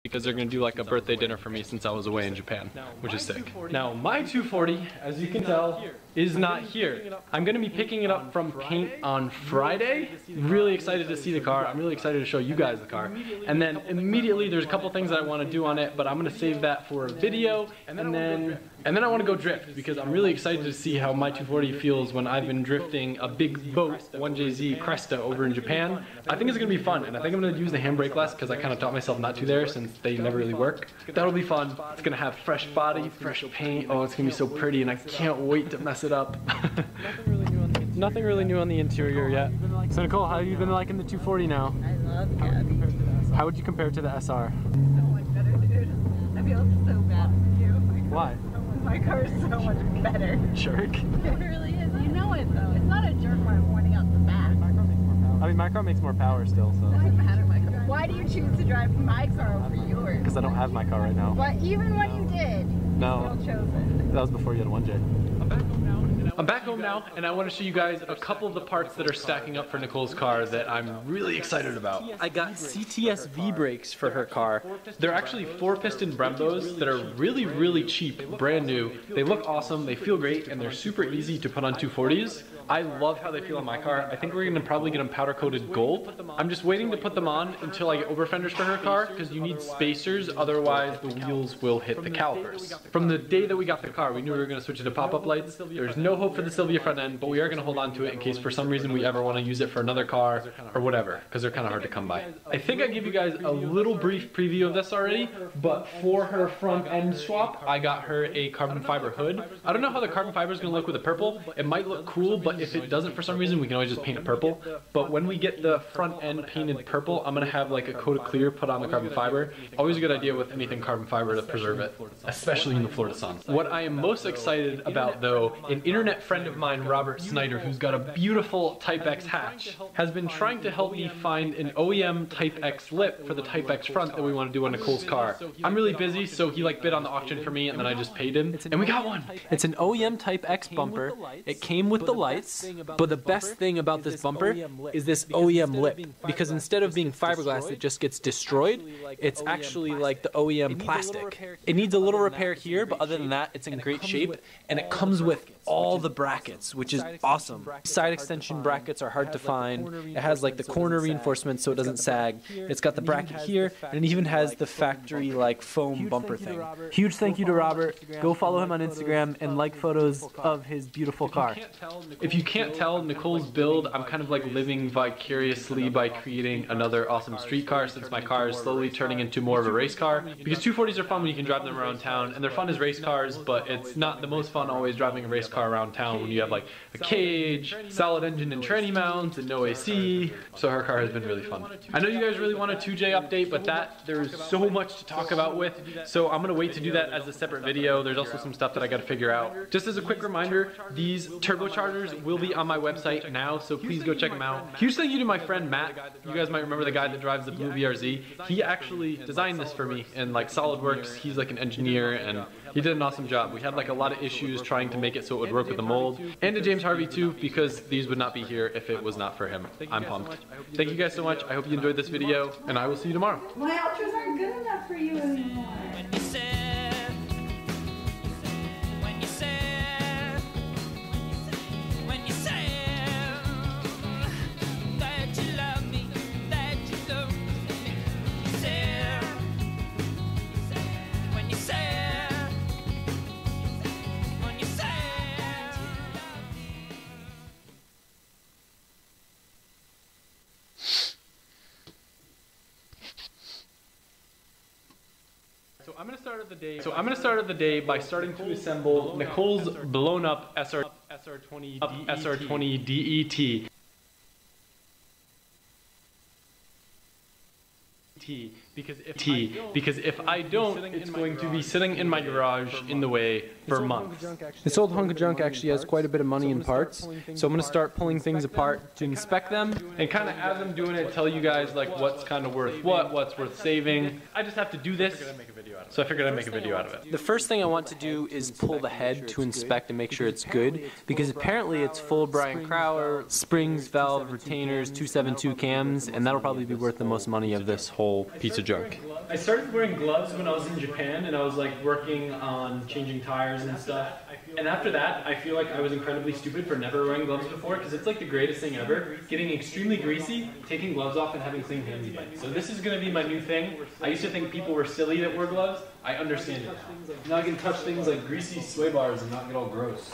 because they're gonna do like a birthday dinner for me since I was away in Japan, which is sick. Now my 240, as you can tell, is not here. I'm gonna be picking it up from paint on Friday. Really excited to see the car. I'm really excited to show you guys the car. And then immediately there's a couple things that I wanna do on it, but I'm gonna save that for a video. And then I wanna go drift because I'm really excited to see how my 240 feels when I've been drifting a big boat, 1JZ Cresta over in Japan. I think it's gonna be fun, and I think I'm gonna use the handbrake less because I kind of taught myself not to there since they never really work. That'll be fun. It's gonna have fresh body, fresh paint. Oh, it's gonna be so pretty, and I can't wait to mess it up. Nothing really new on the interior yet. So Nicole, how have you been liking the 240 now? I love Gabby. How would you compare it to the SR? So much better, dude. I feel so bad for you. Why? My car is so much better. Jerk? It really is. You know it though. It's not a jerk when I'm pointing out the back. I mean, my car makes more power still, so. It doesn't matter, my car. Why do you choose to drive my car over yours? Because I don't have my car right now. But even when you did, No. you still chose it. That was before you had a 1J. I'm back home now, and I want to show you guys a couple of the parts that are stacking up for Nicole's car that I'm really excited about. I got CTS V-brakes for her car. They're actually 4-piston Brembos that are really, really cheap, brand new. They look awesome, they feel great, and they're super easy to put on 240s. I love how they feel on my car. I think we're gonna probably get them powder coated gold. I'm just waiting to put them on until I get over fenders for her car because you need spacers, otherwise the wheels will hit the calipers. From the day that we got the car, we knew we were gonna switch it to pop-up lights. There's no hope for the Sylvia front end, but we are gonna hold on to it in case for some reason we ever wanna use it for another car or whatever, because they're kinda hard to come by. I think I gave you guys a little brief preview of this already, but for her front end swap, I got her a carbon fiber hood. I don't know how the carbon fiber is gonna look with the purple. It might look cool, but if it doesn't for some reason, we can always just paint it purple. But when we get the front end painted purple, I'm gonna have like a coat of clear put on the carbon fiber. Always a good idea with anything carbon fiber to preserve it, especially in the Florida sun. What I am most excited about though, an internet friend of mine, Robert Snyder, who's got a beautiful Type X hatch, has been trying to help me find an OEM Type X lip for the Type X front that we want to do on Nicole's car. I'm really busy, so he like bid on the auction for me and then I just paid him, and we got one. It's an OEM Type X bumper. It came with the lights, but the best thing about this bumper is this OEM lip, because instead of being fiberglass that just gets destroyed, it's actually like the OEM plastic. It needs a little repair here, but other than that, it's in great shape, and it comes with all the brackets, which is awesome. Side extension brackets are hard to find. It has like the corner reinforcement so it doesn't sag. It's got the bracket here, and it even has the factory like foam bumper thing. Huge thank you to Robert. Go follow him on Instagram and like photos of his beautiful car. If you can't tell, Nicole's build, I'm kind of like living vicariously by creating another awesome street car, since my car is slowly turning into more of a race car. Because 240s are fun when you can drive them around town, and they're fun as race cars, but it's not the most fun always driving a race car around town when you have like a cage, solid engine and tranny mounts, and no AC. So her car has been really fun. I know you guys really want a 2J update, but there's so much to talk about with, so I'm gonna wait to do that as a separate video. There's also some stuff that I gotta figure out. Just as a quick reminder, these turbochargers will be on my website now, so please go check them out. Huge thank you to my friend Matt. You guys might remember the guy that drives the blue VRZ. He actually designed this for me in like SolidWorks. He's like an engineer and he did an awesome job. We had like a lot of issues trying to make it so it would work with the mold. And to James Harvey too, because these would not be here if it was not for him. I'm pumped. Thank you guys so much. I hope you enjoyed this video, and I will see you tomorrow. My ultras aren't good enough for you anymore. So I'm gonna start the day by starting to assemble Nicole's blown up SR20 DET. Because if I don't, it's going to be sitting in my garage in the way for months. This old hunk of junk actually has quite a bit of money in parts, so I'm going to start pulling things apart to inspect them, and kind of as I'm doing it, tell you guys like what's kind of worth what's worth saving. I just have to do this, so I figured I'd make a video out of it. The first thing I want to do is pull the head to inspect and make sure it's good, because apparently it's full Brian Crower, springs, valve, retainers, 272 cams, and that'll probably be worth the most money of this whole piece of junk. I started wearing gloves when I was in Japan, and I was like working on changing tires and stuff. And after that, I feel like I was incredibly stupid for never wearing gloves before, because it's like the greatest thing ever. Getting extremely greasy, taking gloves off, and having clean hands again. So this is going to be my new thing. I used to think people were silly that wore gloves. I understand it now. Now I can touch things like greasy sway bars and not get all gross.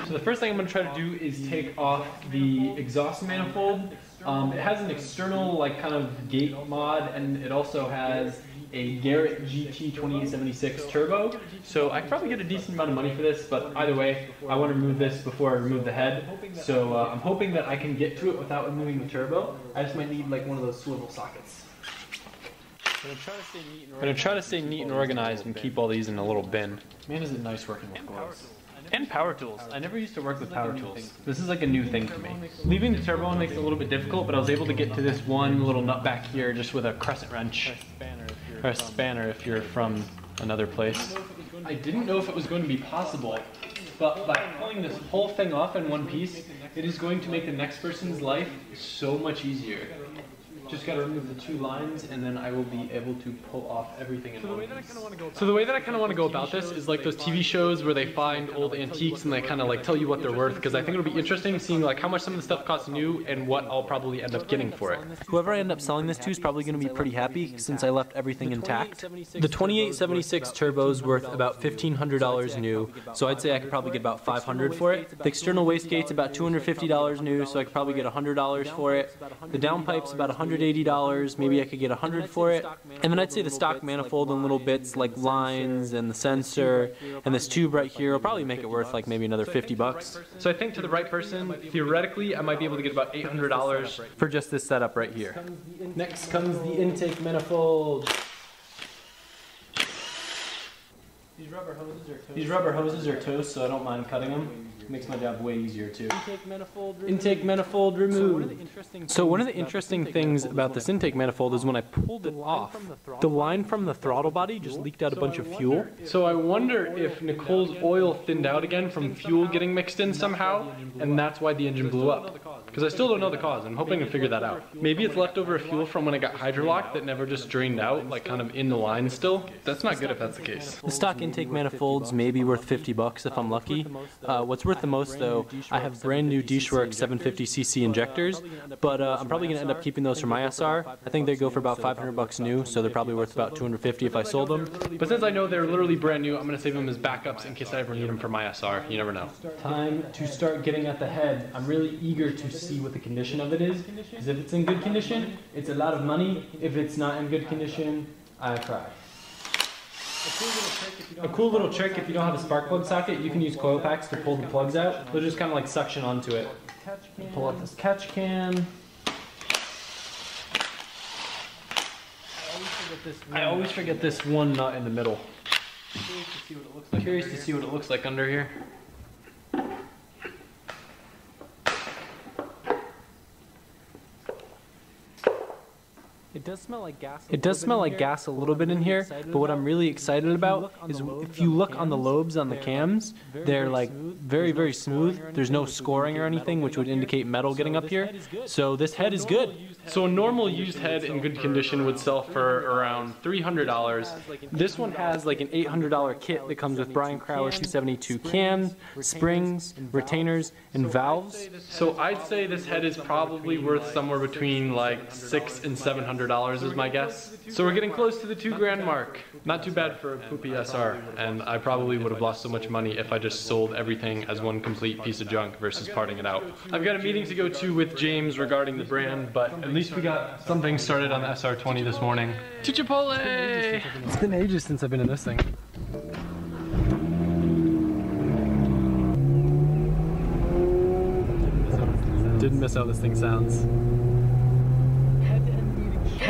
So the first thing I'm going to try to do is take off the exhaust manifold. It has an external like kind of gate mod, and it also has a Garrett GT 2876 turbo. So I could probably get a decent amount of money for this, but either way, I want to remove this before I remove the head. So I'm hoping that I can get to it without removing the turbo. I just might need like one of those swivel sockets. I'm going to try to stay neat and organized and keep all these in a little bin. Man, is it nice working with gloves. And power tools. I never used to work with power tools. This is like a new thing for me. Leaving the turbo on makes it a little bit difficult, but I was able to get to this one little nut back here just with a crescent wrench. Or a spanner if you're from another place. I didn't know if it was going to be possible, but by pulling this whole thing off in one piece, it is going to make the next person's life so much easier. Just got to remove the two lines, and then I will be able to pull off everything in one piece. So the way that I kind of want to go about this is like those TV shows where they find old antiques and they kind of like tell you what they're worth, because I think it'll be interesting seeing like how much some of the stuff costs new and what I'll probably end up getting for it. Whoever I end up selling this to is probably going to be pretty happy since I left everything intact. The 2876 turbo is worth about $1,500 new, so I'd say I could probably get about $500 for it. The external wastegate's about $250 new, so I could probably get $100 for it. The downpipe's about $180, maybe I could get $100 for it. And then I'd say the stock manifold and little bits like lines and the sensor and this tube right here will probably make it worth like maybe another $50. So I think to the right person, theoretically, I might be able to get about $800 for just this setup right here. Next comes the intake manifold. These rubber hoses are toast, so I don't mind cutting them. It makes my job way easier too. Intake manifold removed. So one of the interesting things about this intake manifold is when I pulled it off, the line from the throttle body just leaked out a bunch of fuel. So I wonder if Nicole's oil thinned out again from fuel getting mixed in somehow, and that's why the engine blew up. Because I still don't know the cause. I'm hoping to figure that out. Maybe it's leftover fuel from when I got hydrolocked that never just drained out, like kind of in the line still. That's not good if that's the case. The stock intake manifolds may be worth $50 if I'm lucky. What's worth the most though, I have brand new DJHuffles 750cc injectors, but I'm probably going to end up keeping those for my SR. I think they go for about $500 new, so they're probably worth about $250 if I sold them. But since I know they're literally brand new, I'm going to save them as backups in case I ever need them for my SR. You never know. Time to start getting at the head. I'm really eager to see what the condition of it is, because if it's in good condition, it's a lot of money. If it's not in good condition, I cry. A cool little trick, if you don't have a spark plug socket, you can use coil packs to pull the plugs out. They'll just kind of like suction onto it. Pull out this catch can. I always forget this one nut in the middle. Curious to see what it looks like under here. It does smell like gas a little bit in here, but what I'm really excited about is if you look on the lobes on the cams, they're like very, very smooth. There's no scoring or anything, which would indicate metal getting up here. So this head is good. So a normal used head in good condition would sell for around $300. This one has like an $800 kit that comes with Brian Crowler 272 cams, springs, retainers, and valves. So I'd say this head is probably worth somewhere between like $600 and $700 is my guess. So we're getting close to the $2,000 mark. Not too bad for a poopy SR, and I probably would have lost so much money if I just sold everything as one complete piece of junk versus parting it out. I've got a meeting to go to with James regarding the brand, but at least we got something started on the SR20 this morning. To Chipotle! It's been ages since I've been in this thing. Didn't miss how this thing sounds.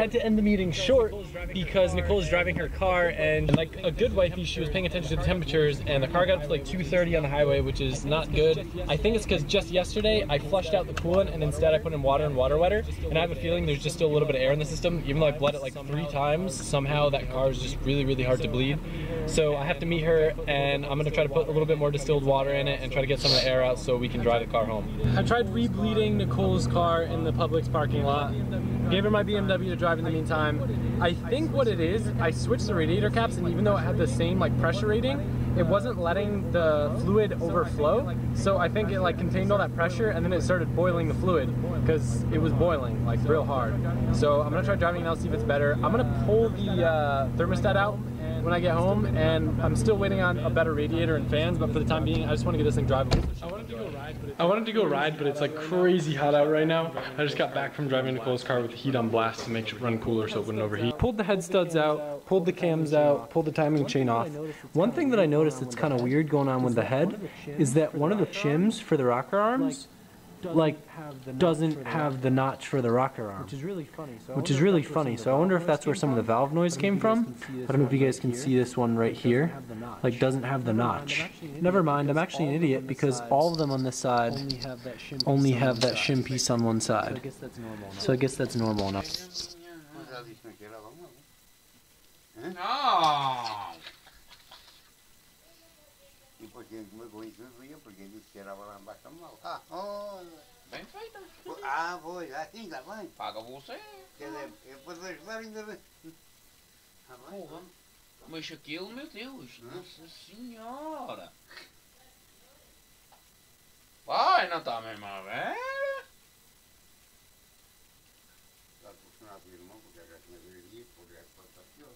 had to end the meeting short because Nicole is driving her car, and like a good wifey, she was paying attention to the temperatures, and the car got up to like 230 on the highway, which is not good. I think it's because just yesterday I flushed out the coolant and instead I put in water and water wetter, and I have a feeling there's just still a little bit of air in the system. Even though I bled it like 3 times, somehow that car is just really, really hard to bleed. So I have to meet her, and I'm gonna try to put a little bit more distilled water in it and try to get some of the air out so we can drive the car home. I tried re-bleeding Nicole's car in the Publix parking lot. Gave her my BMW to drive in the meantime. I think what it is, I switched the radiator caps, and even though it had the same like pressure rating, it wasn't letting the fluid overflow. So I think it like contained all that pressure, and then it started boiling the fluid because it was boiling like real hard. So I'm gonna try driving it now, see if it's better. I'm gonna pull the thermostat out when I get home, and I'm still waiting on a better radiator and fans, but for the time being I just want to get this thing drivable. I wanted to go ride, but it's like crazy hot out right now. I just got back from driving Nicole's car with the heat on blast to make it run cooler so it wouldn't overheat. Pulled the head studs out, pulled the cams out, pulled the timing chain off. One thing that I noticed that's kind of weird going on with the head is that one of the shims for the rocker arms like doesn't have the notch for the rocker arm, which is really funny. So I wonder if that's where some of the valve noise came from. I don't know if you guys can see this one right here, like doesn't have the notch. Never mind, I'm actually an idiot because all of them on this side only have that shim piece on one side. So I guess that's normal enough. Bem feita. Ah, foi, assim, tá bem. Paga você. Quer dizer, eu depois vou ajudar ainda bem. Porra, mas aquilo, meu Deus, Nossa Senhora. Vai, não está mesmo a ver? Está a funcionar com o irmão, porque já tinha visto, porque é para estar pior.